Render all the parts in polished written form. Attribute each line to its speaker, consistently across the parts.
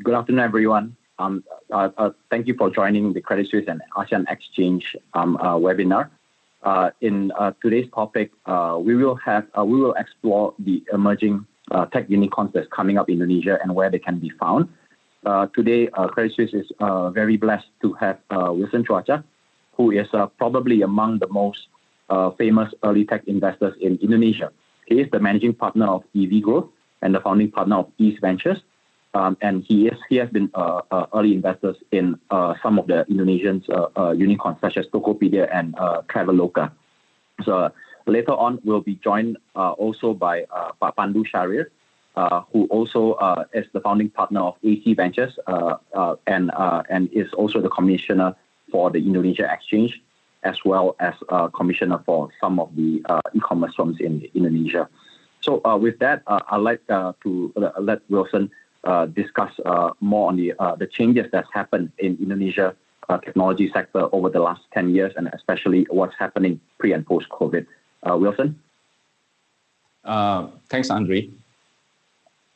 Speaker 1: Good afternoon, everyone. Thank you for joining the Credit Suisse and ASEAN Exchange webinar. In today's topic, we will explore the emerging tech unicorns that's coming up in Indonesia and where they can be found. Today, Credit Suisse is very blessed to have Willson, who is probably among the most famous early tech investors in Indonesia. He is the managing partner of EV Growth and the founding partner of East Ventures. And he has been early investors in some of the Indonesian unicorns such as Tokopedia and Traveloka. So later on, we'll be joined also by Pandu Sjahrir, who also is the founding partner of AC Ventures and is also the commissioner for the Indonesia Exchange, as well as commissioner for some of the e-commerce firms in Indonesia. So with that, I'd like to let Willson discuss more on the changes that's happened in Indonesia technology sector over the last 10 years, and especially what's happening pre and post COVID. Willson?
Speaker 2: Thanks, Andri.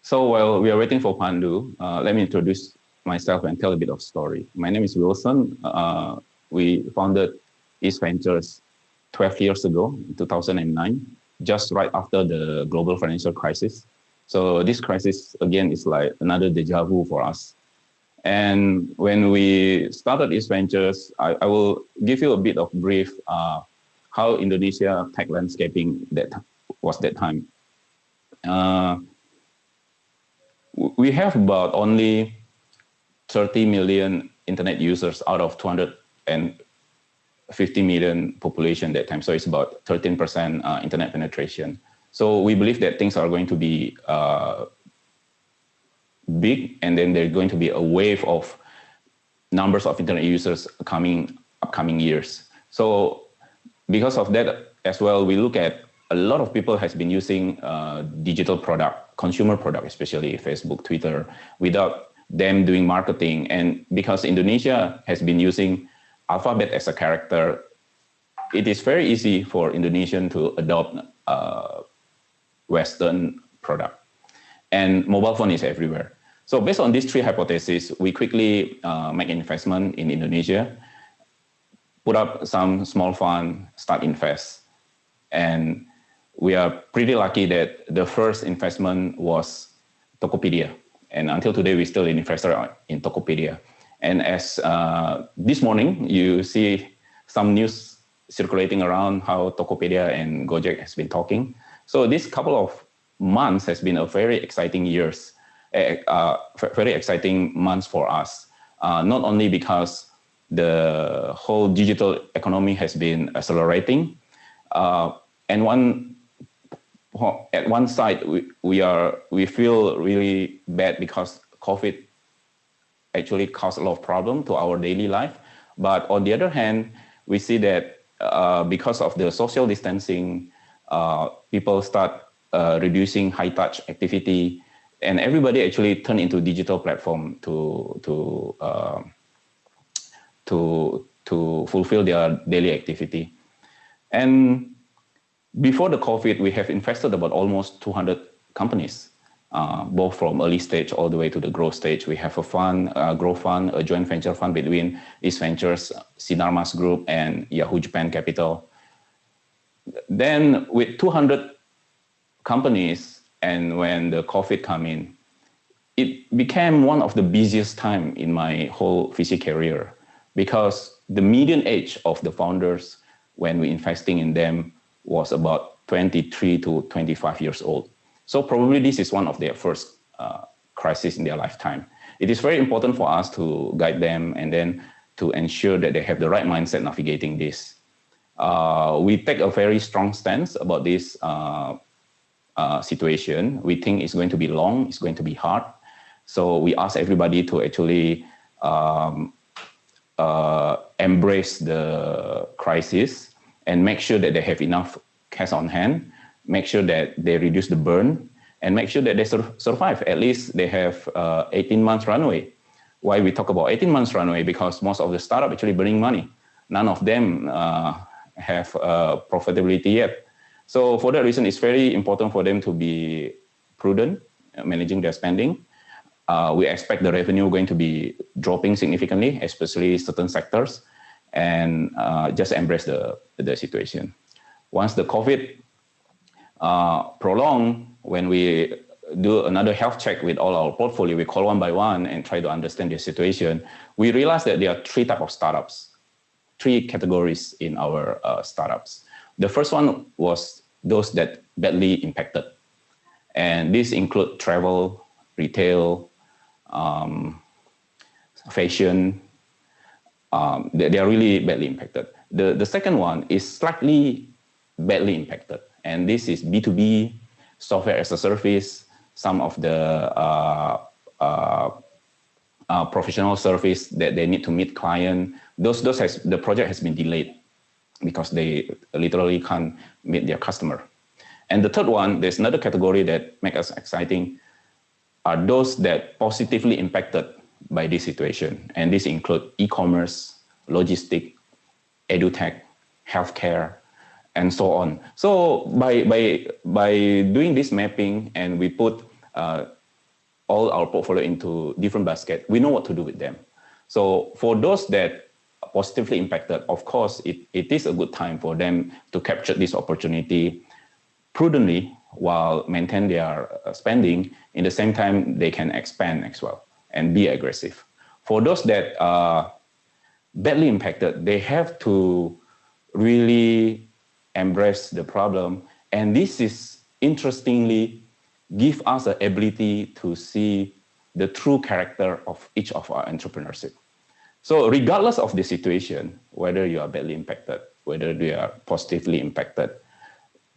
Speaker 2: So while we are waiting for Pandu, let me introduce myself and tell a bit of story. My name is Willson. We founded East Ventures 12 years ago, in 2009, just right after the global financial crisis. So this crisis, again, is like another deja vu for us. And when we started East Ventures, I will give you a bit of brief how Indonesia tech landscaping was that time. We have about only 30 million internet users out of 250 million population that time. So it's about 13% internet penetration. So we believe that things are going to be big, and then there's going to be a wave of numbers of internet users upcoming years. So because of that as well, we look at a lot of people has been using digital product, consumer product, especially Facebook, Twitter, without them doing marketing. And because Indonesia has been using alphabet as a character, it is very easy for Indonesian to adopt Western product, and mobile phone is everywhere. So based on these three hypotheses, we quickly make investment in Indonesia, put up some small fund, start invest. And we are pretty lucky that the first investment was Tokopedia. And until today, we're still an investor in Tokopedia. And as this morning, you see some news circulating around how Tokopedia and Gojek has been talking. So this couple of months has been a very exciting very exciting months for us. Not only because the whole digital economy has been accelerating, and at one side we feel really bad because COVID actually caused a lot of problem to our daily life. But on the other hand, we see that because of the social distancing, people start reducing high touch activity, and everybody actually turn into digital platform to fulfill their daily activity. And before the COVID, we have invested about almost 200 companies, both from early stage all the way to the growth stage. We have a fund, a growth fund, a joint venture fund between East Ventures, Sinarmas Group, and Yahoo Japan Capital. Then with 200 companies, and when the COVID came in, it became one of the busiest time in my whole VC career, because the median age of the founders when we investing in them was about 23 to 25 years old. So probably this is one of their first crisis in their lifetime. It is very important for us to guide them and then to ensure that they have the right mindset navigating this. We take a very strong stance about this situation. We think it's going to be long, it's going to be hard. So we ask everybody to actually embrace the crisis and make sure that they have enough cash on hand, make sure that they reduce the burn, and make sure that they survive. At least they have 18 months runway. Why we talk about 18 months runway? Because most of the startup actually burning money. None of them have profitability yet. So for that reason, it's very important for them to be prudent, managing their spending. we expect the revenue going to be dropping significantly, especially certain sectors, and just embrace the situation. Once the COVID prolonged, when we do another health check with all our portfolio, we call one by one and try to understand the situation. We realized that there are three types of startups, three categories in our startups. The first one was those that badly impacted. And these include travel, retail, fashion. They are really badly impacted. The second one is slightly badly impacted. And this is B2B, software as a service, some of the professional service that they need to meet client. The project has been delayed because they literally can't meet their customer. And the third one, there's another category that makes us exciting, are those that positively impacted by this situation. And these include e-commerce, logistics, edutech, healthcare, and so on. So by doing this mapping, and we put all our portfolio into different baskets, we know what to do with them. So for those that are positively impacted, of course, it is a good time for them to capture this opportunity prudently while maintain their spending. In the same time, they can expand as well and be aggressive. For those that are badly impacted, they have to really embrace the problem. And this is, interestingly, give us the ability to see the true character of each of our entrepreneurship. So regardless of the situation, whether you are badly impacted, whether they are positively impacted,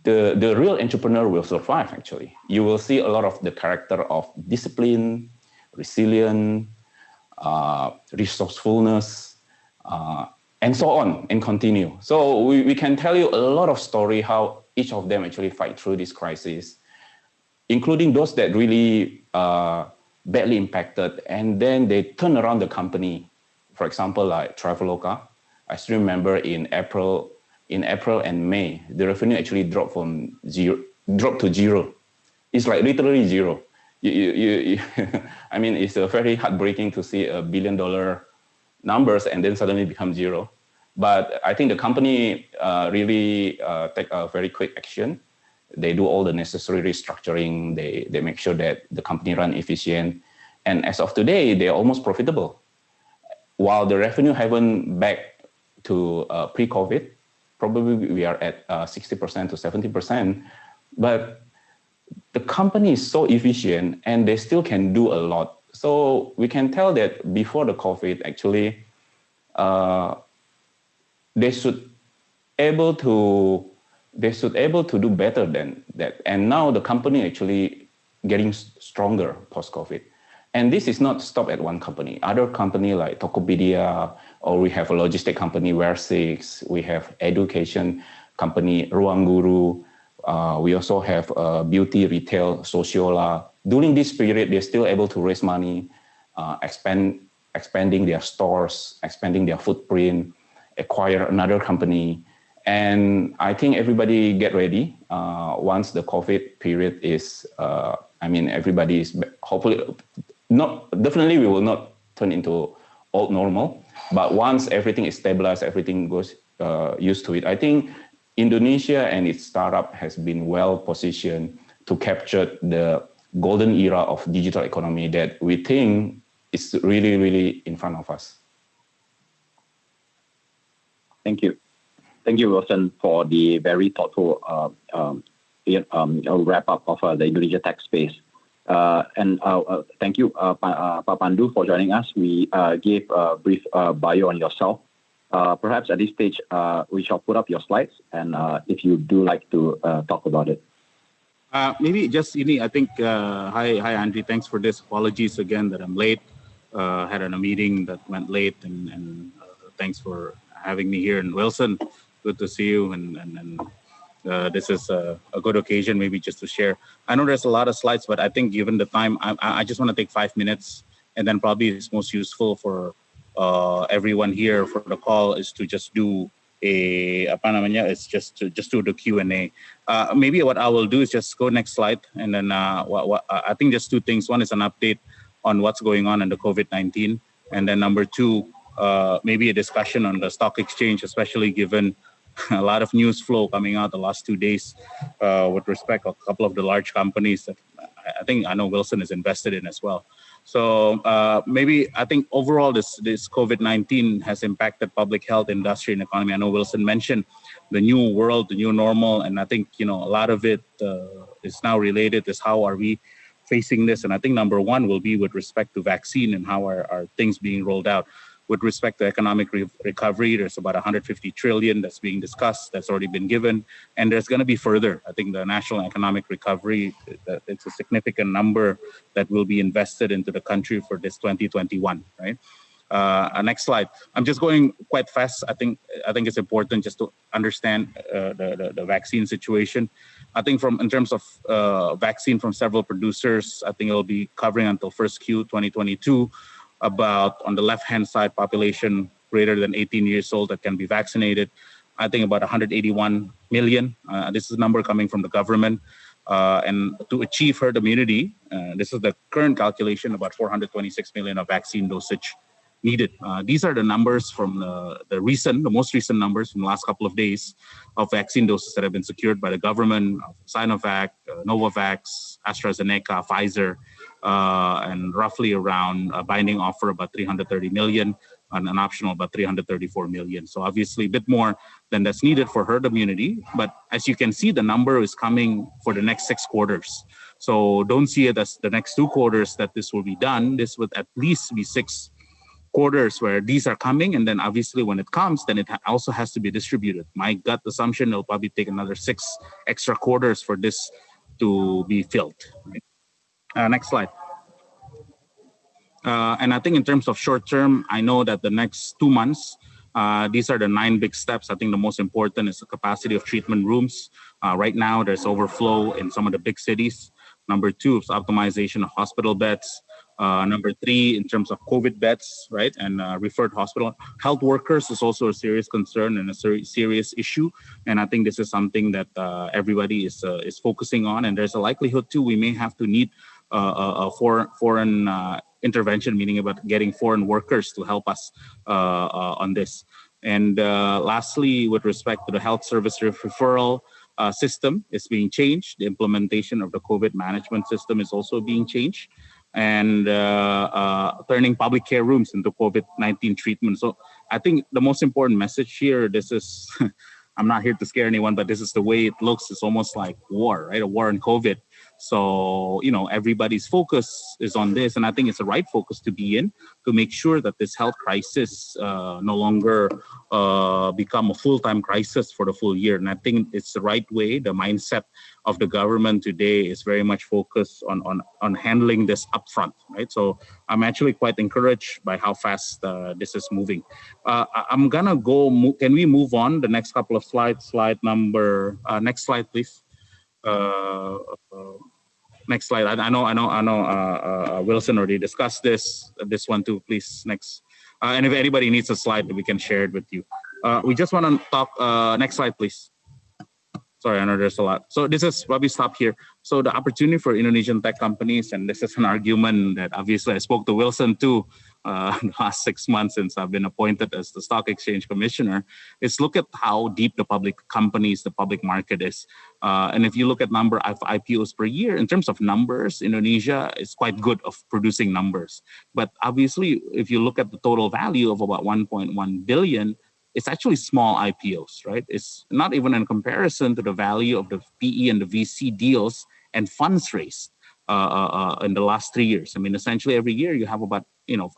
Speaker 2: the real entrepreneur will survive, actually. You will see a lot of the character of discipline, resilience, resourcefulness, and so on, and continue. So we can tell you a lot of story how each of them actually fight through this crisis, including those that really badly impacted, and then they turn around the company. For example, like Traveloka, I still remember in April and May, the revenue actually dropped to zero. It's like literally zero. I mean, it's very heartbreaking to see $1 billion numbers and then suddenly become zero. But I think the company really take a very quick action. They do all the necessary restructuring. They make sure that the company run efficient. And as of today, they're almost profitable. While the revenue haven't back to pre-COVID, probably we are at 60% to 70%. But the company is so efficient and they still can do a lot. So we can tell that before the COVID, actually, they should able to do better than that. And now the company actually getting stronger post-COVID. And this is not stop at one company. Other company like Tokopedia, or we have a logistic company, Ware6, we have education company, Ruang Guru. We also have beauty retail, Sociola. During this period, they're still able to raise money, expanding their stores, expanding their footprint, acquire another company. And I think everybody get ready. Once the COVID period is, everybody is hopefully, definitely we will not turn into old normal. But once everything is stabilized, everything goes used to it. I think Indonesia and its startup has been well positioned to capture the golden era of digital economy that we think is really, really in front of us.
Speaker 1: Thank you. Thank you, Willson, for the very thoughtful wrap up of the Indonesia tech space. And thank you, Pak Pandu, for joining us. We gave a brief bio on yourself. Perhaps at this stage, we shall put up your slides, and if you do like to talk about it.
Speaker 3: Maybe just, I think, hi, Andri, thanks for this. Apologies again that I'm late. Had a meeting that went late, and thanks for having me here. And Willson, good to see you. And this is a good occasion, maybe just to share. I know there's a lot of slides, but I think given the time, I just want to take 5 minutes, and then probably it's most useful for everyone here for the call is to just do it's just to do the Q&A. Maybe what I will do is just go next slide, and then I think just two things. One is an update on what's going on in the COVID-19. And then number two, maybe a discussion on the stock exchange, especially given a lot of news flow coming out the last 2 days with respect to a couple of the large companies that I know Willson is invested in as well. So maybe I think overall this COVID-19 has impacted public health, industry, and economy. I know Willson mentioned the new world, the new normal, and I think a lot of it is now related is how are we facing this. And I think number one will be with respect to vaccine and how are things being rolled out. With respect to economic recovery, there's about 150 trillion that's being discussed, that's already been given, and there's going to be further. I think the national economic recovery, it's a significant number that will be invested into the country for this 2021, right? Next slide. I'm just going quite fast. I think it's important just to understand the vaccine situation. I think in terms of vaccine from several producers, I think it'll be covering until first Q 2022. About, on the left-hand side, population greater than 18 years old that can be vaccinated. I think about 181 million. This is a number coming from the government. And to achieve herd immunity, this is the current calculation, about 426 million of vaccine dosage needed. These are the numbers from the most recent numbers from the last couple of days of vaccine doses that have been secured by the government, Sinovac, Novavax, AstraZeneca, Pfizer, and roughly around a binding offer about 330 million and an optional about 334 million. So obviously a bit more than that's needed for herd immunity. But as you can see, the number is coming for the next 6 quarters. So don't see it as the next 2 quarters that this will be done. This would at least be 6 quarters where these are coming, and then obviously when it comes, then it also has to be distributed. My gut assumption, it'll probably take another 6 extra quarters for this to be filled. Right? Next slide. And I think in terms of short term, I know that the next 2 months, these are the 9 big steps. I think the most important is the capacity of treatment rooms. Right now, there's overflow in some of the big cities. Number 2 is optimization of hospital beds. Number 3, in terms of COVID beds, right, and referred hospital. Health workers is also a serious concern and a serious issue. And I think this is something that everybody is focusing on. And there's a likelihood, too, we may have to need a foreign intervention, meaning about getting foreign workers to help us on this. And lastly, with respect to the health service referral system is being changed. The implementation of the COVID management system is also being changed. And turning public care rooms into COVID-19 treatment. So I think the most important message here, this is, I'm not here to scare anyone, but this is the way it looks. It's almost like war, right? A war on COVID. So, everybody's focus is on this. And I think it's the right focus to be in to make sure that this health crisis no longer become a full-time crisis for the full year. And I think it's the right way. The mindset of the government today is very much focused on handling this upfront, right? So I'm actually quite encouraged by how fast this is moving. I'm gonna go, can we move on the next couple of slides? Next slide, please. Next slide. I know. Willson already discussed this one too. Please, next. And if anybody needs a slide, we can share it with you. We just want to talk. Next slide, please. Sorry, I know there's a lot. So this is probably stop here. So the opportunity for Indonesian tech companies, and this is an argument that obviously I spoke to Willson too the last 6 months since I've been appointed as the Stock Exchange Commissioner, is look at how deep the public companies, the public market is. And if you look at number of IPOs per year, in terms of numbers, Indonesia is quite good of producing numbers. But obviously, if you look at the total value of about 1.1 billion, it's actually small IPOs, right? It's not even in comparison to the value of the PE and the VC deals and funds raised in the last 3 years. I mean, essentially every year you have about,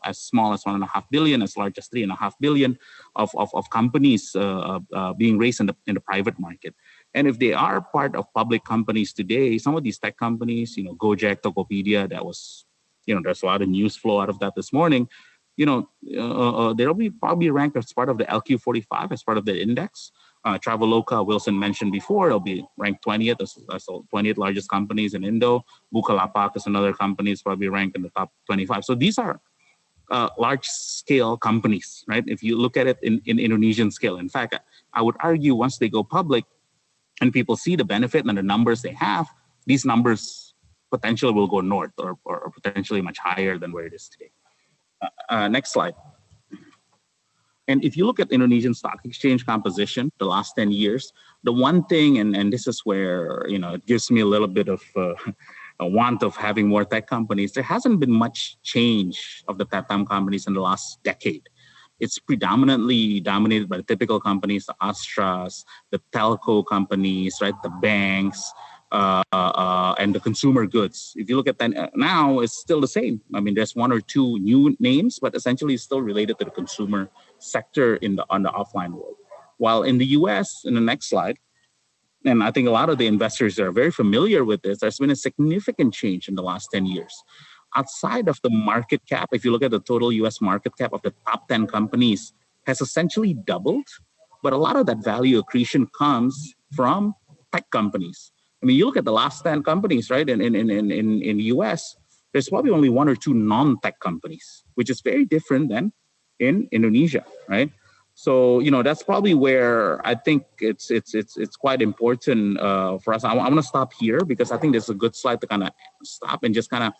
Speaker 3: as small as 1.5 billion, as large as 3.5 billion of companies being raised in the private market. And if they are part of public companies today, some of these tech companies, Gojek, Tokopedia, that was, there's a lot of news flow out of that this morning. They'll be probably ranked as part of the LQ45, as part of the index. Traveloka, Willson mentioned before, it'll be ranked 20th as the 20th largest companies in Indo. Bukalapak is another company, is probably ranked in the top 25. So these are large-scale companies, right? If you look at it in Indonesian scale. In fact, I would argue once they go public and people see the benefit and the numbers they have, these numbers potentially will go north or potentially much higher than where it is today. Next slide. And if you look at Indonesian stock exchange composition, the last 10 years, the one thing, and this is where, it gives me a little bit of a want of having more tech companies, there hasn't been much change of the tech companies in the last decade. It's predominantly dominated by the typical companies, the Astras, the telco companies, right, the banks, and the consumer goods. If you look at that now, it's still the same. I mean, there's one or two new names, but essentially it's still related to the consumer sector on the offline world. While in the US, in the next slide, and I think a lot of the investors are very familiar with this, there's been a significant change in the last 10 years. Outside of the market cap, if you look at the total US market cap of the top 10 companies, has essentially doubled. But a lot of that value accretion comes from tech companies. I mean, you look at the last 10 companies, right, in the US, there's probably only one or two non-tech companies, which is very different than in Indonesia, right? So, that's probably where I think it's quite important for us. I want to stop here because I think there's a good slide to kind of stop and just kind of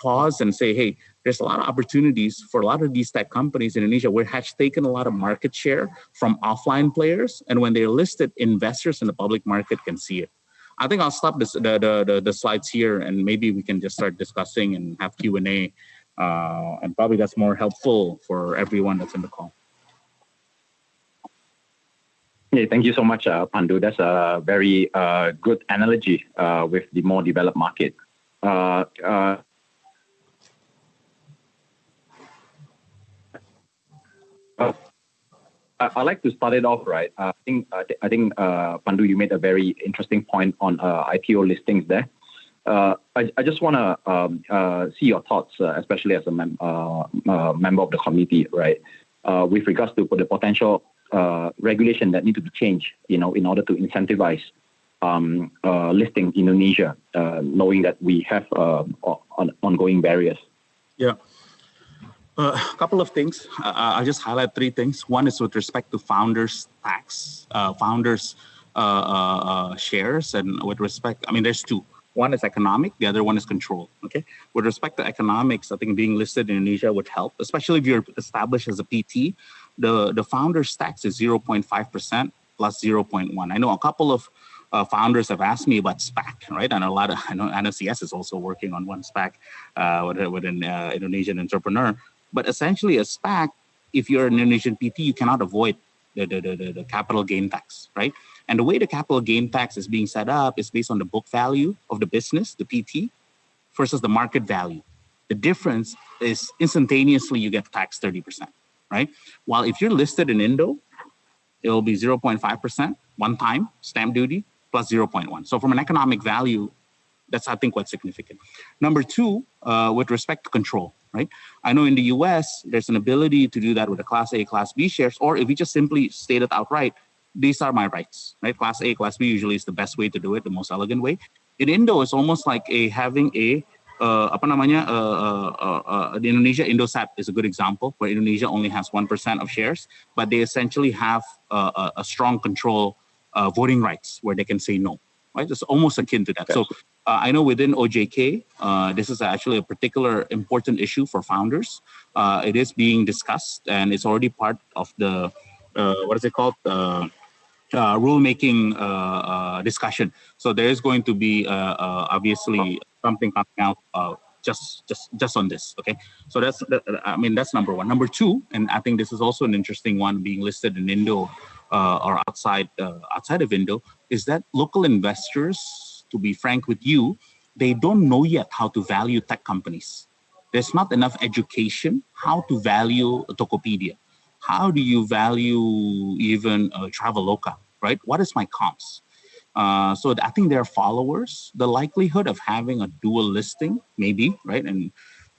Speaker 3: pause and say, hey, there's a lot of opportunities for a lot of these tech companies in Indonesia where has taken a lot of market share from offline players. And when they're listed, investors in the public market can see it. I think I'll stop the slides here and maybe we can just start discussing and have Q&A. And probably that's more helpful for everyone that's in the call.
Speaker 1: Yeah, thank you so much, Pandu. That's a very good analogy with the more developed market. I'd like to start it off, right? I think Pandu, you made a very interesting point on IPO listings there. I just want to see your thoughts, especially as a member of the committee, right? With regards to the potential regulation that need to be changed, in order to incentivize listing Indonesia, knowing that we have ongoing barriers.
Speaker 3: Yeah. A couple of things. I'll just highlight three things. One is with respect to founders' tax, founders' shares, and with respect, there's two. One is economic, the other one is control. Okay. With respect to economics, I think being listed in Indonesia would help, especially if you're established as a PT. The founders' tax is 0.5% plus 0.1. I know a couple of founders have asked me about SPAC, right? And I know CS is also working on one SPAC with an Indonesian entrepreneur. But essentially, a SPAC, if you're an Indonesian PT, you cannot avoid the capital gain tax, right? And the way the capital gain tax is being set up is based on the book value of the business, the PT, versus the market value. The difference is instantaneously you get taxed 30%, right? While if you're listed in Indo, it will be 0.5%, one time stamp duty, plus 0.1. So from an economic value, that's, I think, quite significant. Number two, with respect to control, right? I know in the US, there's an ability to do that with the Class A, Class B shares, or if you just simply state it outright, these are my rights, right? Class A, Class B usually is the best way to do it, the most elegant way. In Indo, it's almost like having a, the Indonesia Indosat is a good example, where Indonesia only has 1% of shares, but they essentially have a strong control voting rights where they can say no, right? It's almost akin to that. Yes. So I know within OJK, this is actually a particular important issue for founders. It is being discussed and it's already part of the, rulemaking discussion. So there is going to be obviously something coming out just on this. Okay, so that's number one. Number two, and I think this is also an interesting one, being listed in Indo or outside of Indo, is that local investors, to be frank with you, they don't know yet how to value tech companies. There's not enough education how to value a Tokopedia. How do you value even Traveloka, right? What is my comps? So I think their followers, the likelihood of having a dual listing, maybe, right? And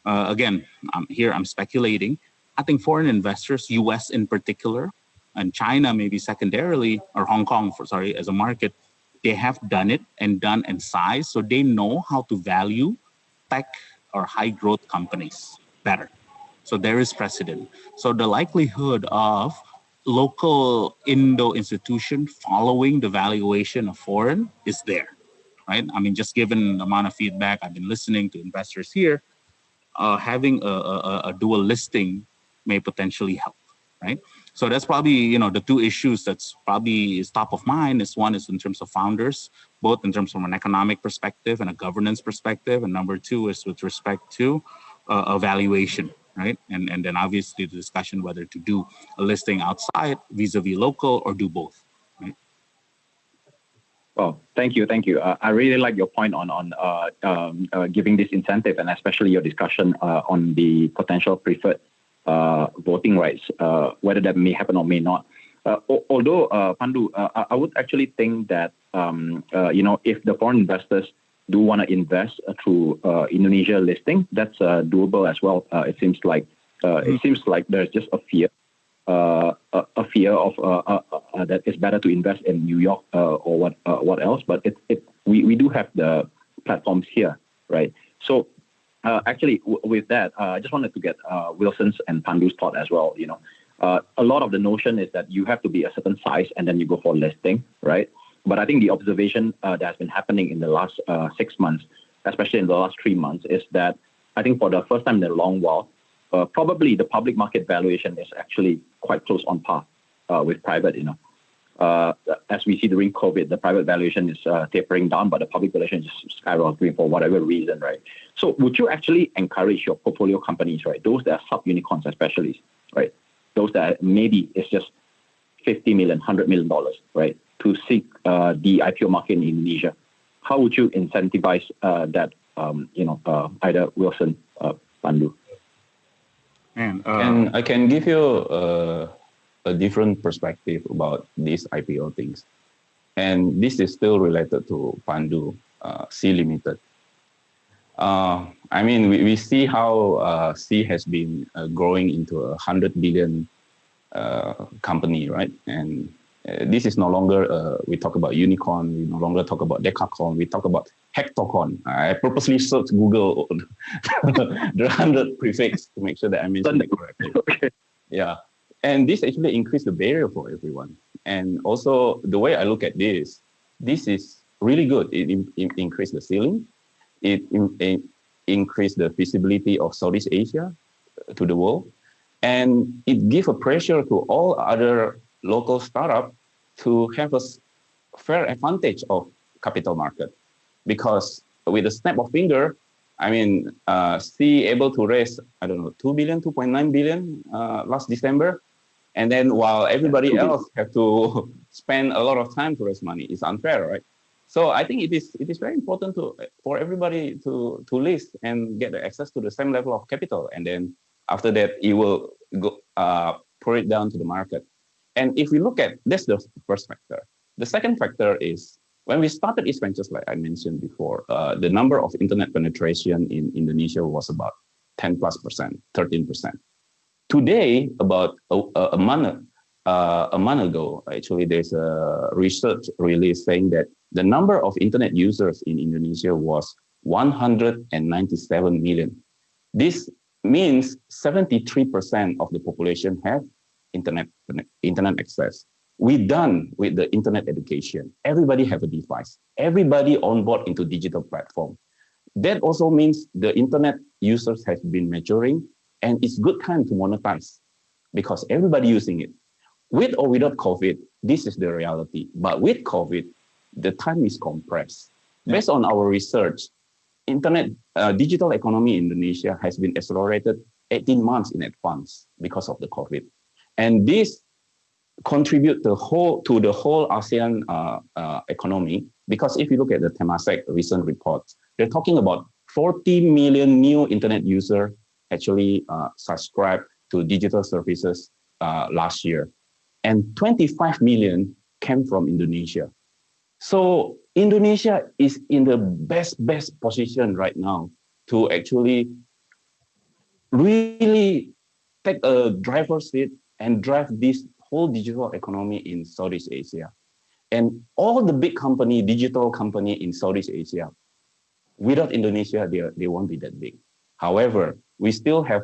Speaker 3: again, I'm speculating. I think foreign investors, US in particular, and China maybe secondarily, or Hong Kong, as a market, they have done it and done in size. So they know how to value tech or high growth companies better. So there is precedent. So the likelihood of local Indo institution following the valuation of foreign is there. right? I mean, just given the amount of feedback I've been listening to investors here, having a dual listing may potentially help, right? So that's probably, the two issues that's probably is top of mind is one is in terms of founders, both in terms from an economic perspective and a governance perspective. And number two is with respect to a valuation, right? And then obviously the discussion whether to do a listing outside vis-a-vis local or do both, right?
Speaker 1: Well, thank you. I really like your point on giving this incentive, and especially your discussion on the potential preferred voting rights, whether that may happen or may not. Although, Pandu, I would actually think that if the foreign investors do want to invest through Indonesia listing, that's doable as well. It seems like there's just a fear of that it's better to invest in New York or what else. But we do have the platforms here, right? So actually, with that, I just wanted to get Willson's and Pandu's thought as well. A lot of the notion is that you have to be a certain size and then you go for listing, right? But I think the observation that has been happening in the last 6 months, especially in the last 3 months, is that I think for the first time in a long while, probably the public market valuation is actually quite close on par with private. As we see during COVID, the private valuation is tapering down, but the public valuation is skyrocketing for whatever reason, right? So would you actually encourage your portfolio companies, right? Those that are sub-unicorns especially, right? Those that maybe it's just $50 million, $100 million, right? To seek the IPO market in Indonesia. How would you incentivize that, either Willson, Pandu?
Speaker 2: And I can give you a different perspective about these IPO things. And this is still related to Pandu, C Limited. We see how C has been growing into a 100 billion company, right? And this is no longer, we talk about unicorn, we no longer talk about decacorn, we talk about hectacorn. I purposely searched Google the 100 prefix to make sure that I mentioned it correctly. Okay. Yeah. And this actually increased the barrier for everyone. And also the way I look at this is really good. It increased the ceiling. It increased the visibility of Southeast Asia to the world. And it gives a pressure to all other local startup to have a fair advantage of capital market. Because with a snap of finger, C able to raise, 2 billion, 2.9 billion last December. And then while everybody else have to spend a lot of time to raise money, it's unfair, right? So I think it is very important for everybody to list and get access to the same level of capital. And then after that, it will go pour it down to the market. And if we look at, that's the first factor. The second factor is when we started East Ventures, like I mentioned before, the number of internet penetration in Indonesia was about 10+%, 13%. Today, about a month ago, actually, there's a research release saying that the number of internet users in Indonesia was 197 million. This means 73% of the population have internet access. We're done with the internet education. Everybody have a device. Everybody on board into digital platform. That also means the internet users have been maturing, and it's good time to monetize because everybody using it. With or without COVID, this is the reality. But with COVID, the time is compressed. Based on our research, internet digital economy in Indonesia has been accelerated 18 months in advance because of the COVID. And this contribute to the whole ASEAN economy, because if you look at the Temasek recent reports, they're talking about 40 million new internet users actually subscribed to digital services last year, and 25 million came from Indonesia. So Indonesia is in the best position right now to actually really take a driver's seat and drive this whole digital economy in Southeast Asia. And all the big digital company in Southeast Asia, without Indonesia, they won't be that big. However, we still have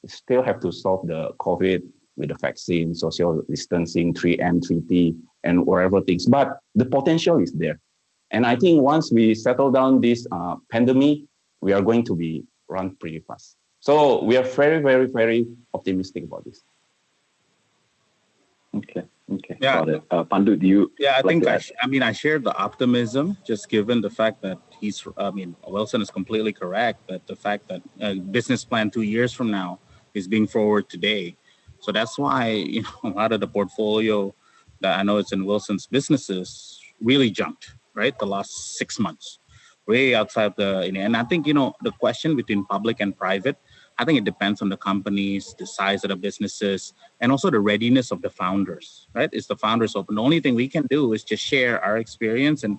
Speaker 2: to solve the COVID with the vaccine, social distancing, 3M, 3T, and whatever things. But the potential is there. And I think once we settle down this pandemic, we are going to be run pretty fast. So we are very, very, very optimistic about this.
Speaker 1: Okay.
Speaker 3: Yeah.
Speaker 1: Got it. Pandu, do you?
Speaker 3: Yeah, I think
Speaker 1: I
Speaker 3: I share the optimism, just given the fact that Willson is completely correct, that the fact that business plan 2 years from now is being forward today. So that's why, a lot of the portfolio that I know it's in Wilson's businesses really jumped, right? The last 6 months, way outside and I think, the question between public and private, I think it depends on the companies, the size of the businesses, and also the readiness of the founders, right? Is the founders open? The only thing we can do is just share our experience and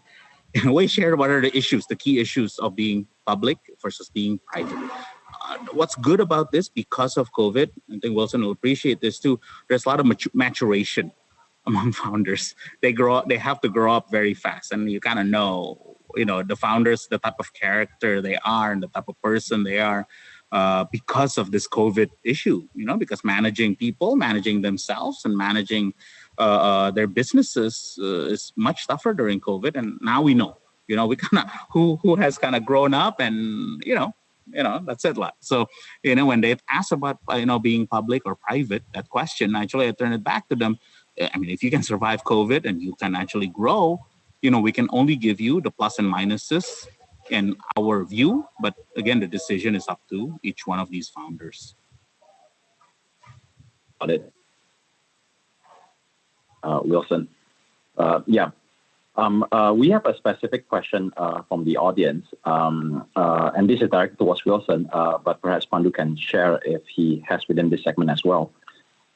Speaker 3: in a way share what are the issues, the key issues of being public versus being private. What's good about this, because of COVID, I think Willson will appreciate this too, there's a lot of maturation among founders. They have to grow up very fast, and you kind of know, the founders, the type of character they are and the type of person they are. Because of this COVID issue, because managing people, managing themselves, and managing their businesses is much tougher during COVID. And now we know, we kind of who has kind of grown up, and that's it. So when they ask about being public or private, that question, actually I turn it back to them. I mean, if you can survive COVID and you can actually grow, we can only give you the plus and minuses in our view, but again, the decision is up to each one of these founders.
Speaker 1: Got it. Willson. Yeah. We have a specific question from the audience, and this is directed towards Willson, but perhaps Pandu can share if he has within this segment as well.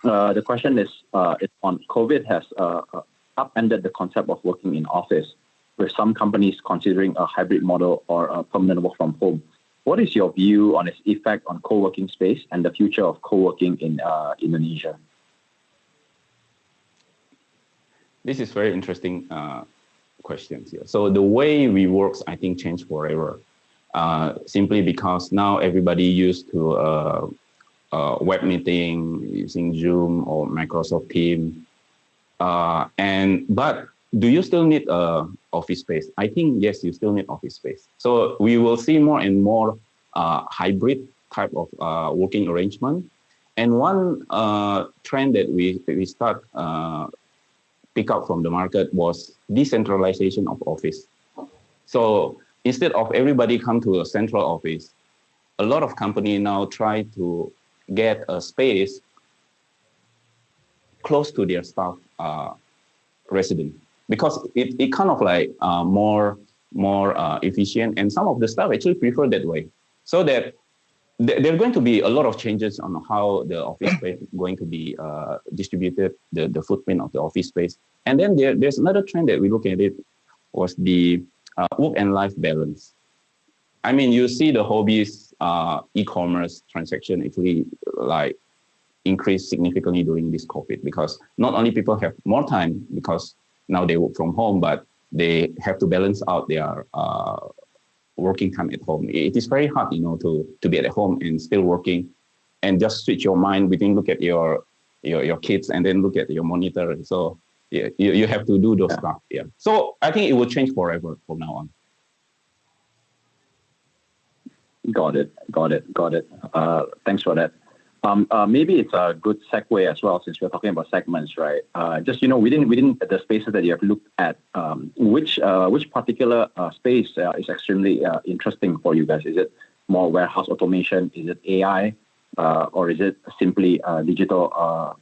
Speaker 1: The question is on COVID has upended the concept of working in office, with some companies considering a hybrid model or a permanent work from home. What is your view on its effect on co-working space and the future of co-working in Indonesia?
Speaker 2: This is very interesting questions here. So the way we work, I think, changed forever, simply because now everybody used to web meeting using Zoom or Microsoft Teams. But do you still need office space? I think, yes, you still need office space. So we will see more and more hybrid type of working arrangement. And one trend that we start pick up from the market was decentralization of office. So instead of everybody come to a central office, a lot of companies now try to get a space close to their staff resident, because it kind of like more efficient, and some of the staff actually prefer that way. So that there are going to be a lot of changes on how the office space is going to be distributed, the footprint of the office space. And then there's another trend that we look at it was the work and life balance. I mean, you see the hobbies, e-commerce transaction actually like increased significantly during this COVID, because not only people have more time because now they work from home, but they have to balance out their working time at home. It is very hard, to be at home and still working, and just switch your mind between look at your kids and then look at your monitor. So yeah, you have to do those stuff. Yeah. So I think it will change forever from now on.
Speaker 1: Got it. Thanks for that. Maybe it's a good segue as well, since we're talking about segments, right? Just within the spaces that you have looked at, which particular space is extremely interesting for you guys? Is it more warehouse automation? Is it AI, or is it simply digital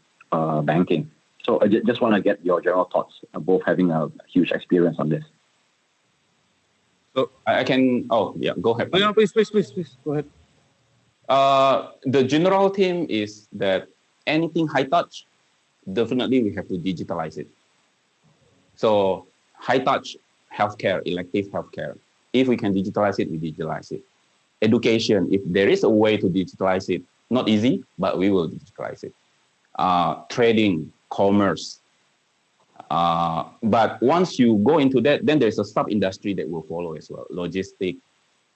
Speaker 1: banking? So I just want to get your general thoughts, both having a huge experience on this.
Speaker 2: So I can. Oh yeah, go ahead.
Speaker 3: No, please, go ahead.
Speaker 2: The general theme is that anything high touch, definitely we have to digitalize it. So high touch healthcare, elective healthcare, if we can digitalize it, we digitalize it. Education, if there is a way to digitalize it, not easy, but we will digitalize it. Trading, commerce. But once you go into that, then there's a sub-industry that will follow as well. Logistic,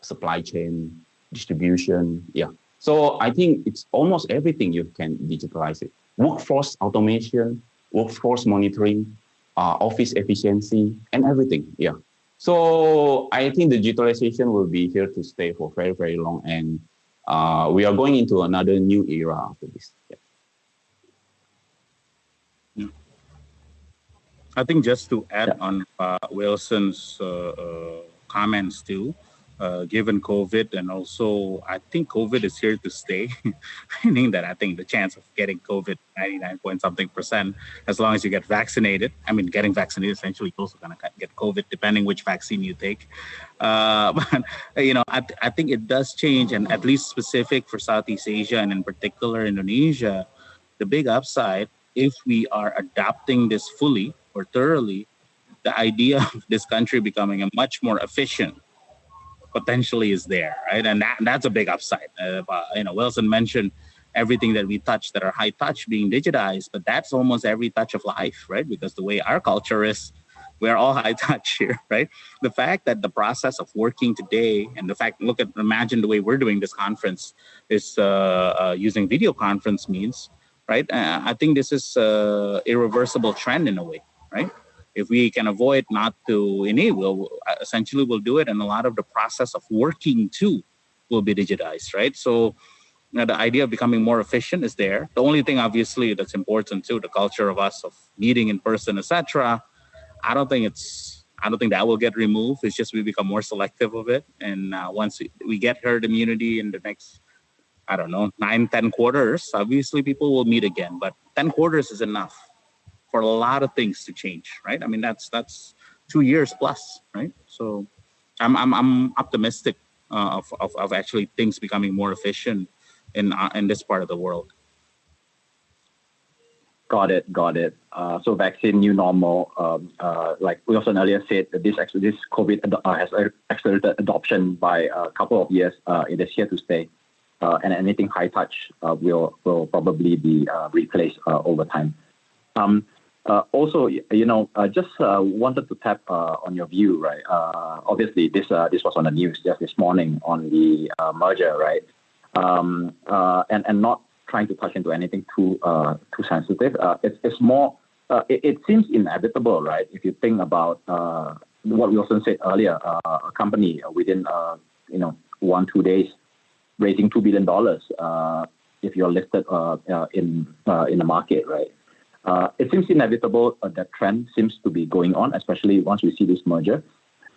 Speaker 2: supply chain, distribution, yeah. So I think it's almost everything you can digitalize it. Workforce automation, workforce monitoring, office efficiency, and everything, yeah. So I think digitalization will be here to stay for very, very long. And we are going into another new era after this. Yeah.
Speaker 3: Yeah. I think just to add on Wilson's comments too, given COVID, and also I think COVID is here to stay, meaning that I think the chance of getting COVID 99 point something %, as long as you get vaccinated. I mean, getting vaccinated essentially you're also gonna get COVID depending which vaccine you take. But I think it does change, and at least specific for Southeast Asia and in particular Indonesia, the big upside, if we are adapting this fully or thoroughly, the idea of this country becoming a much more efficient potentially is there, right? And that's a big upside. Willson mentioned everything that we touch that are high touch being digitized, but that's almost every touch of life, right? Because the way our culture is, we're all high touch here, right? The fact that the process of working today, and the fact, imagine the way we're doing this conference is using video conference means, right? I think this is a irreversible trend in a way, right? If we can avoid not to enable, essentially we'll do it, and a lot of the process of working too will be digitized, right? So the idea of becoming more efficient is there. The only thing, obviously, that's important too, the culture of us of meeting in person, etc. I don't think that will get removed. It's just we become more selective of it, and once we get herd immunity in the next, 9-10 quarters, obviously people will meet again. But 10 quarters is enough for a lot of things to change, right? I mean, that's 2 years plus, right? So I'm optimistic of actually things becoming more efficient in this part of the world.
Speaker 1: Got it. So vaccine, new normal. Like Willson earlier said, this COVID has accelerated adoption by a couple of years. It is here to stay, and anything high touch will probably be replaced over time. Also, just wanted to tap on your view, right? Obviously, this was on the news just this morning on the merger, right? And not trying to touch into anything too sensitive. It's more. It seems inevitable, right? If you think about what Willson said earlier, a company within 1-2 days raising $2 billion if you're listed in the market, right? It seems inevitable. That trend seems to be going on, especially once we see this merger.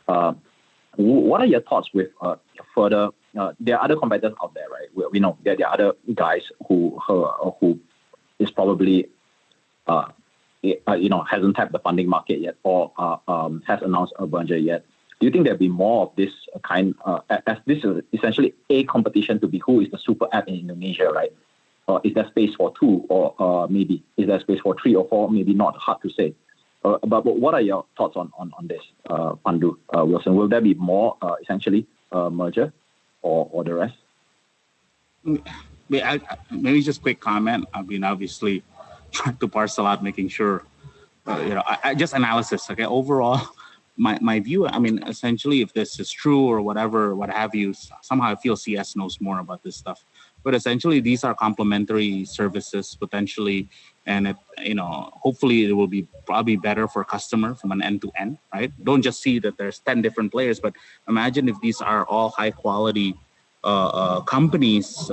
Speaker 1: What are your thoughts with further? There are other competitors out there, right? We know there are other guys who is probably hasn't tapped the funding market yet, or has announced a merger yet. Do you think there'll be more of this kind? As this is essentially a competition to be who is the super app in Indonesia, right? Is there space for 2, or maybe is there space for 3 or 4? Maybe not. Hard to say. But what are your thoughts on this, Pandu, Willson? Will there be more essentially merger or the rest?
Speaker 3: Maybe just quick comment. I mean, obviously, trying to parcel out, making sure, I just analysis. Okay, overall, my view. I mean, essentially, if this is true or whatever, what have you, somehow I feel CS knows more about this stuff. But essentially, these are complementary services potentially, and hopefully it will be probably better for customer from an end to end, right? Don't just see that there's 10 different players, but imagine if these are all high quality companies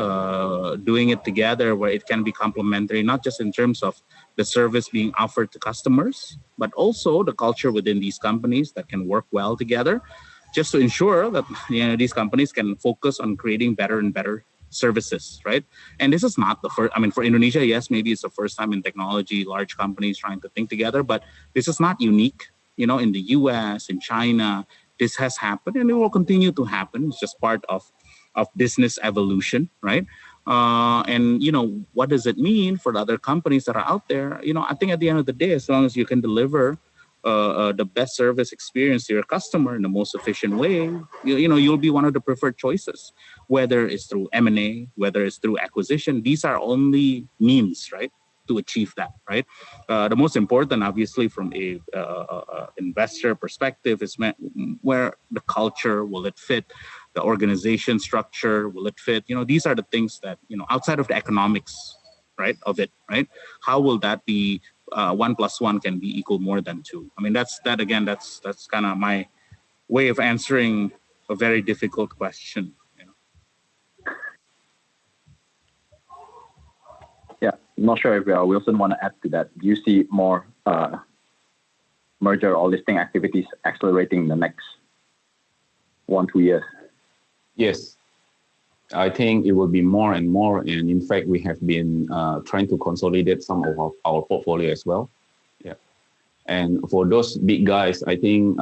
Speaker 3: doing it together, where it can be complementary, not just in terms of the service being offered to customers, but also the culture within these companies that can work well together, just to ensure that these companies can focus on creating better and better services, right? And this is not the first. I mean, for Indonesia, yes, maybe it's the first time in technology, large companies trying to think together, but this is not unique. In the US, in China, this has happened, and it will continue to happen. It's just part of business evolution, right? And what does it mean for the other companies that are out there? I think at the end of the day, as long as you can deliver the best service experience to your customer in the most efficient way, you'll be one of the preferred choices, whether it's through M&A, whether it's through acquisition. These are only means, right, to achieve that, right? The most important, obviously, from a investor perspective is where the culture, will it fit? The organization structure, will it fit? These are the things that, outside of the economics, right, of it, right? How will that be 1 + 1 can be equal more than 2? I mean, that's kind of my way of answering a very difficult question.
Speaker 1: Yeah, not sure if Willson want to add to that. Do you see more merger or listing activities accelerating in the next 1-2 years?
Speaker 2: Yes, I think it will be more and more. And in fact, we have been trying to consolidate some of our portfolio as well. Yeah. And for those big guys, I think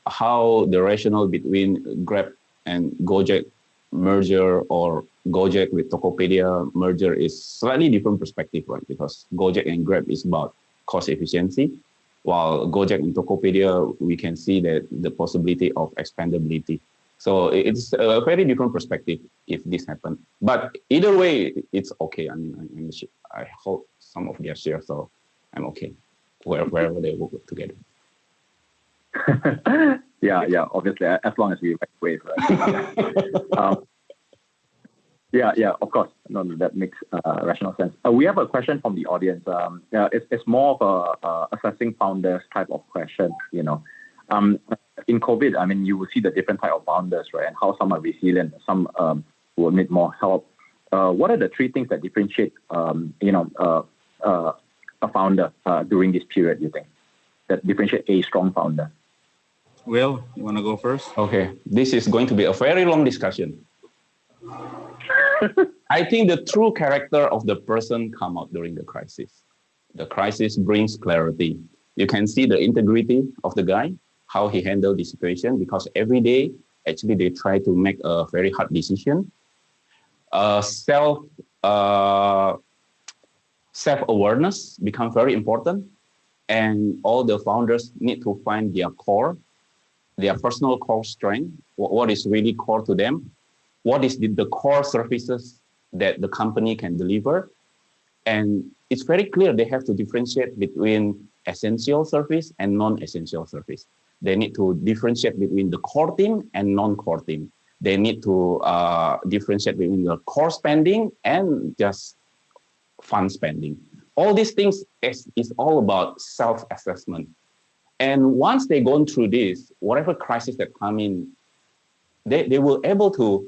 Speaker 2: how the rationale between Grab and Gojek merger or Gojek with Tokopedia merger is slightly different perspective, right? Because Gojek and Grab is about cost efficiency, while Gojek and Tokopedia, we can see that the possibility of expandability. So it's a very different perspective if this happens. But either way, it's okay. I mean, I hold some of their shares, so I'm okay wherever they work together.
Speaker 1: yeah. Obviously, as long as we wave, right? Yeah. Of course, no, that makes rational sense. We have a question from the audience. It's more of a assessing founders type of question. In COVID, I mean, you will see the different type of founders, right? And how some are resilient, some will need more help. What are the three things that differentiate, a founder during this period? You think that differentiate a strong founder?
Speaker 3: Will, you want to go first?
Speaker 2: Okay, this is going to be a very long discussion. I think the true character of the person come out during the crisis. The crisis brings clarity. You can see the integrity of the guy, how he handled the situation, because every day, actually, they try to make a very hard decision. Self-awareness becomes very important, and all the founders need to find their core, their personal core strength, what is really core to them, what is the core services that the company can deliver. And it's very clear they have to differentiate between essential service and non-essential service. They need to differentiate between the core team and non-core team. They need to differentiate between the core spending and just fund spending. All these things is all about self-assessment. And once they've gone through this, whatever crisis that come in, they will able to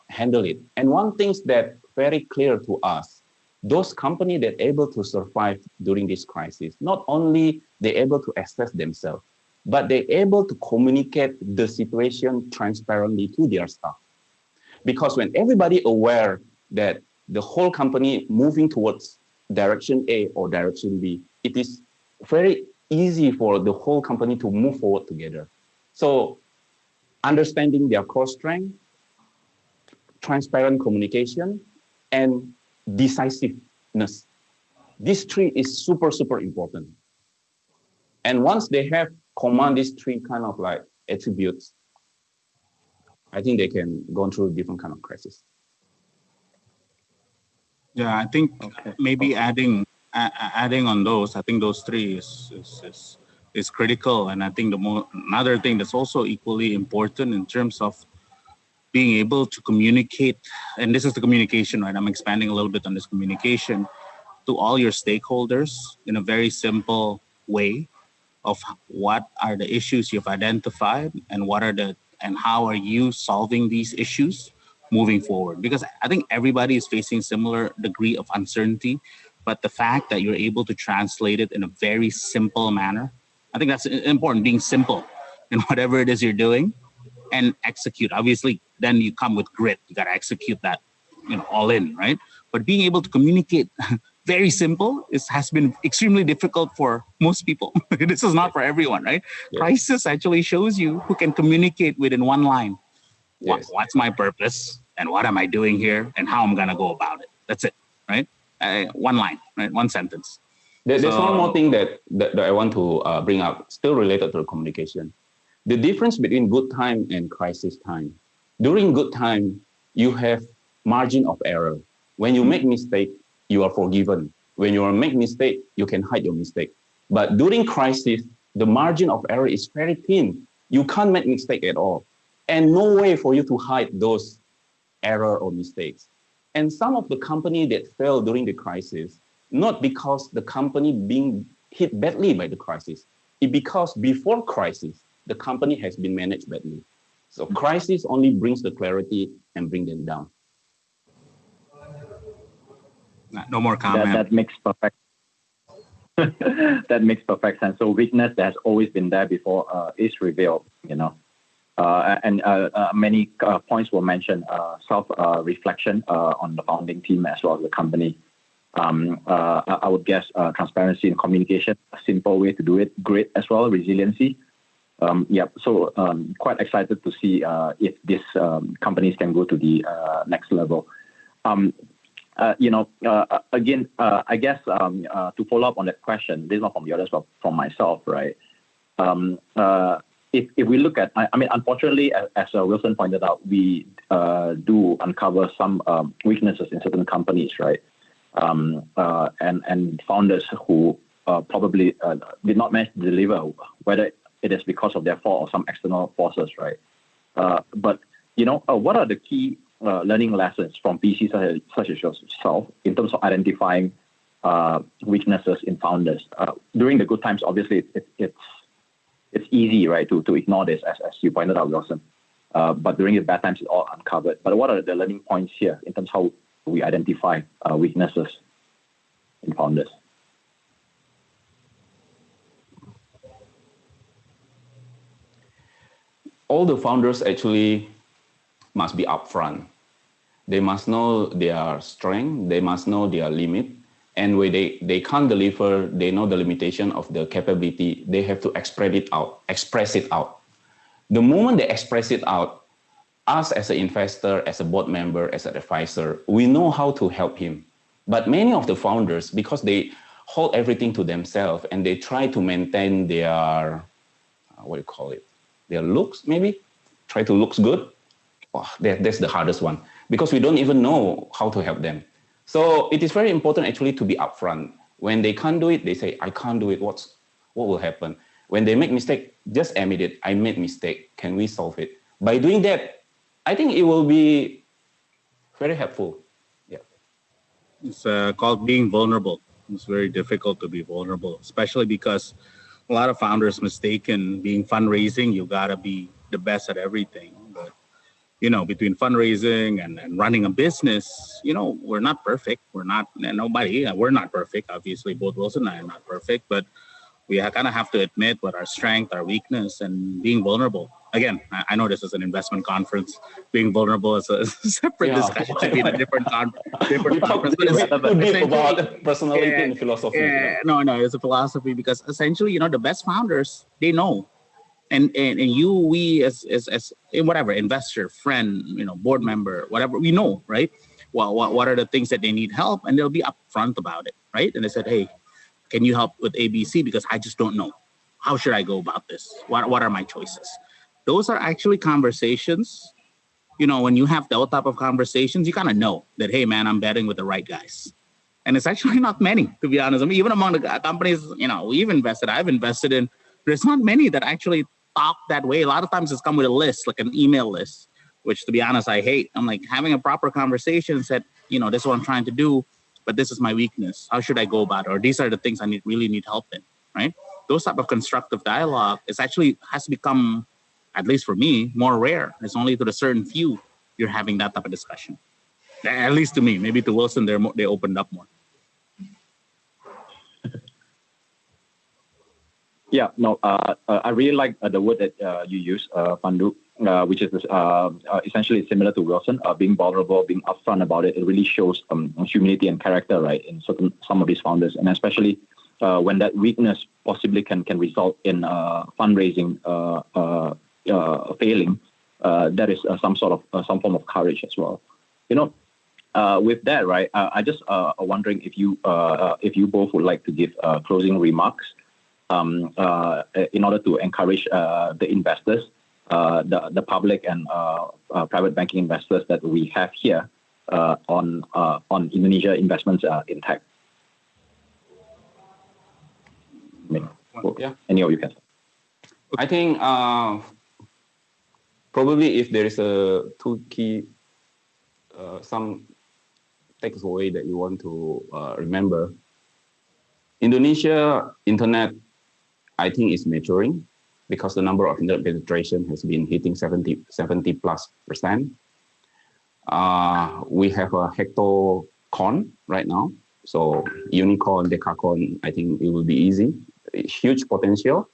Speaker 2: handle it. And one thing that very clear to us, those companies that able to survive during this crisis, not only they able to assess themselves, but they're able to communicate the situation transparently to their staff. Because when everybody aware that the whole company moving towards direction A or direction B, it is very easy for the whole company to move forward together. So understanding their core strength, transparent communication, and decisiveness. These three is super, super important. And once they have command these three kind of like attributes, I think they can go through different kind of crisis.
Speaker 3: Yeah, I think maybe adding on those, I think those three is critical. And I think another thing that's also equally important in terms of being able to communicate, and this is the communication, right? I'm expanding a little bit on this communication to all your stakeholders in a very simple way of what are the issues you've identified and how are you solving these issues moving forward? Because I think everybody is facing similar degree of uncertainty, but the fact that you're able to translate it in a very simple manner, I think that's important, being simple in whatever it is you're doing and execute. Obviously, then you come with grit. You got to execute that, all in, right? But being able to communicate very simple has been extremely difficult for most people. This is not for everyone, right? Yes. Crisis actually shows you who can communicate within one line. Yes. What's my purpose and what am I doing here and how I'm going to go about it. That's it, right? One line, right? One sentence.
Speaker 2: There's one more thing that I want to bring up, still related to the communication. The difference between good time and crisis time. During good time, you have margin of error. When you make mistake, you are forgiven. When you make mistake, you can hide your mistake. But during crisis, the margin of error is very thin. You can't make mistake at all. And no way for you to hide those error or mistakes. And some of the company that fell during the crisis, not because the company being hit badly by the crisis, it's because before crisis, the company has been managed badly. So crisis only brings the clarity and bring them down.
Speaker 3: No more comment.
Speaker 1: That makes perfect. That makes perfect sense. So weakness that has always been there before is revealed. And many points were mentioned. Self-reflection on the founding team as well as the company. I would guess transparency and communication, a simple way to do it. Great as well, resiliency. So quite excited to see if these companies can go to the next level. Again, I guess to follow up on that question, this is not from the others, but from myself, right? If we look at, unfortunately, as Willson pointed out, we do uncover some weaknesses in certain companies, right? And founders who probably did not manage to deliver, whether it is because of their fault or some external forces, right? But what are the key learning lessons from PCs such as yourself in terms of identifying weaknesses in founders? During the good times, obviously, it's easy, right, to ignore this, as you pointed out, Willson. But during the bad times, it's all uncovered. But what are the learning points here in terms of how we identify weaknesses in founders?
Speaker 2: All the founders actually must be upfront. They must know their strength, they must know their limit, and when they can't deliver, they know the limitation of the capability, they have to express it out. The moment they express it out, us as an investor, as a board member, as an advisor, we know how to help him. But many of the founders, because they hold everything to themselves and they try to maintain their, their looks, maybe, try to look good. Oh, that's the hardest one, because we don't even know how to help them. So it is very important actually to be upfront. When they can't do it, they say, I can't do it, what will happen? When they make mistake, just admit it, I made mistake, can we solve it? By doing that, I think it will be very helpful. Yeah.
Speaker 3: It's called being vulnerable. It's very difficult to be vulnerable, especially because a lot of founders mistaken being fundraising, you gotta be the best at everything. But between fundraising and running a business, we're not perfect. We're not perfect. Obviously, both Willson and I are not perfect, but we kind of have to admit what our strength, our weakness, and being vulnerable. Again, I know this is an investment conference. Being vulnerable is a separate discussion. It should be in a different conference.
Speaker 2: But it's about personality and philosophy.
Speaker 3: No, it's a philosophy, because essentially, the best founders, they know. And we as whatever, investor, friend, board member, whatever, we know, right? Well, what are the things that they need help, and they'll be upfront about it, right? And they said, hey, can you help with ABC, because I just don't know. How should I go about this? What are my choices? Those are actually conversations. When you have those type of conversations, you kind of know that, hey, man, I'm betting with the right guys. And it's actually not many, to be honest. Even among the companies, I've invested in, there's not many that actually talk that way. A lot of times it's come with a list, like an email list, which, to be honest, I hate. I'm like, having a proper conversation said, this is what I'm trying to do, but this is my weakness. How should I go about it? Or these are the things I really need help in, right? Those type of constructive dialogue has to become, at least for me, more rare. It's only to the certain few you're having that type of discussion. At least to me. Maybe to Willson, they opened up more.
Speaker 1: Yeah, no, I really like the word that you use, Pandu, which is essentially similar to Willson, being vulnerable, being upfront about it. It really shows humility and character, right, in some of these founders, and especially when that weakness possibly can result in fundraising failing. That is some form of courage as well. With that, right, I just wondering if you both would like to give closing remarks. In order to encourage the investors, the public and private banking investors that we have here on Indonesia investments in tech. Any of you can.
Speaker 2: I think probably if there is two key some takeaway that you want to remember, Indonesia internet, I think, is maturing. because the number of internet penetration has been hitting 70+%. We have a hectocorn right now. So unicorn, decacorn, I think it will be easy. Huge potential.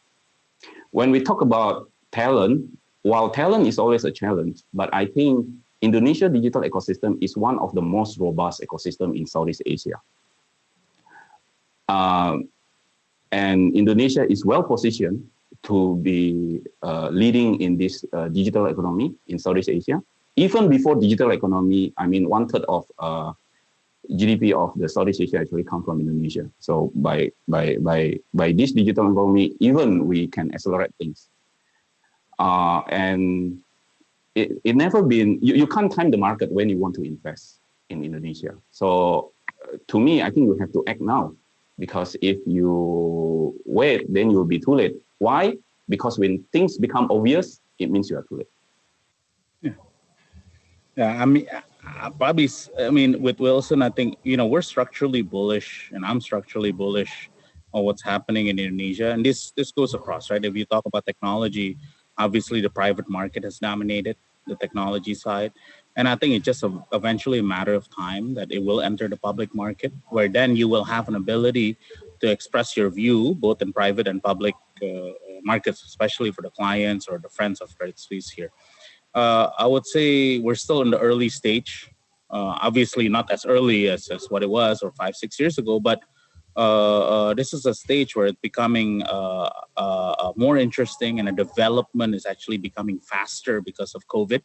Speaker 2: When we talk about talent, while talent is always a challenge, but I think Indonesia digital ecosystem is one of the most robust ecosystem in Southeast Asia. And Indonesia is well positioned to be leading in this digital economy in Southeast Asia. Even before digital economy, I mean, 1/3 of GDP of the Southeast Asia actually come from Indonesia. So by this digital economy, even we can accelerate things. And it never been, you can't time the market when you want to invest in Indonesia. So to me, I think you have to act now, because if you wait, then you'll be too late. Why? Because when things become obvious, it means you are too late.
Speaker 3: Yeah, I mean, with Willson, I think, we're structurally bullish, and I'm structurally bullish on what's happening in Indonesia. And this goes across, right? If you talk about technology, obviously the private market has dominated the technology side. And I think it's just eventually a matter of time that it will enter the public market, where then you will have an ability to express your view, both in private and public markets, especially for the clients or the friends of Credit Suisse here. I would say we're still in the early stage. Obviously not as early as what it was or 5-6 years ago, but this is a stage where it's becoming more interesting, and the development is actually becoming faster because of COVID.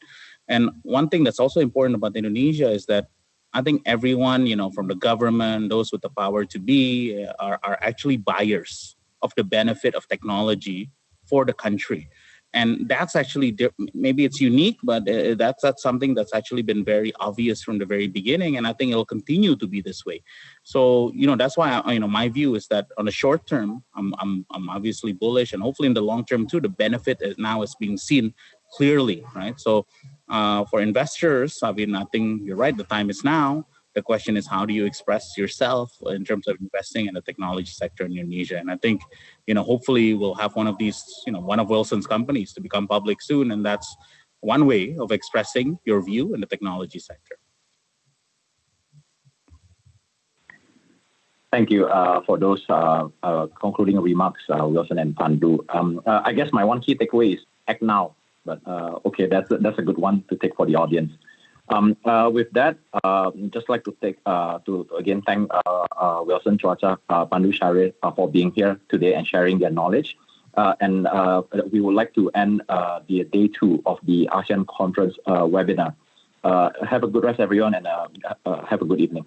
Speaker 3: And one thing that's also important about Indonesia is that I think everyone, from the government, those with the power to be, are actually buyers of the benefit of technology for the country. And that's actually, maybe it's unique, but that's something that's actually been very obvious from the very beginning. And I think it'll continue to be this way. So, that's why, my view is that on the short term, I'm obviously bullish, and hopefully in the long term too, the benefit now is being seen clearly, right? So for investors, I think you're right, the time is now. The question is, how do you express yourself in terms of investing in the technology sector in Indonesia? And I think, hopefully we'll have one of these, one of Willson's companies to become public soon. And that's one way of expressing your view in the technology sector.
Speaker 1: Thank you for those concluding remarks, Willson and Pandu. I guess my one key takeaway is act now. But okay, that's a good one to take for the audience. With that, just like to take to again thank Willson, Cuaca, Pandu, Sjahrir for being here today and sharing their knowledge. And we would like to end the day 2 of the ASEAN Conference webinar. Have a good rest, everyone, and have a good evening.